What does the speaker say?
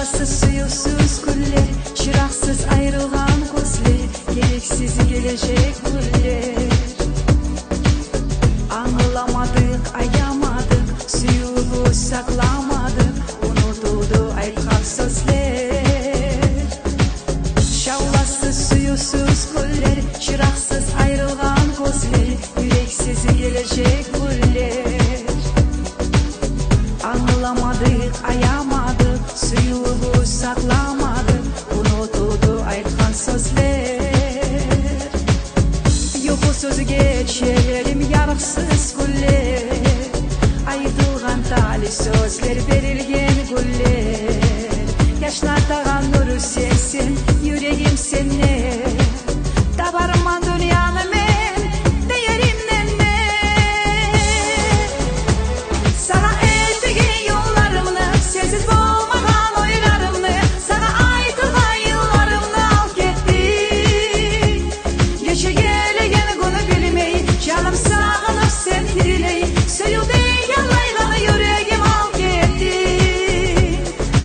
Şavlasız suyusuz güller, çıraqsız ayrılgan gözler, gereksiz gelecek güller. Anlamadık, ayamadık, suyumu saklamadık, unutuldu aytkan sözler. Şavlasız suyusuz güller, çıraqsız ayrılgan gözler, yüreksiz gelecek güller. Anlamadık, ayamadık, suyumu saklamadık, unutuldu aytkan sözler. Yok o sözü geçerim yarıksız güller, aytılgan tali sözler, berilgen güller. Yaşnatağan nuru sensin, yüreğim senne, tabarman dünyanı men, değerimden men. Sana ettiğin yollarımı, sensiz bulmadan oylarımı, sana aytılgan yıllarımı al kettin. Geçe gelegen günü bilmeyi, canım sağınıp sen dirileyim.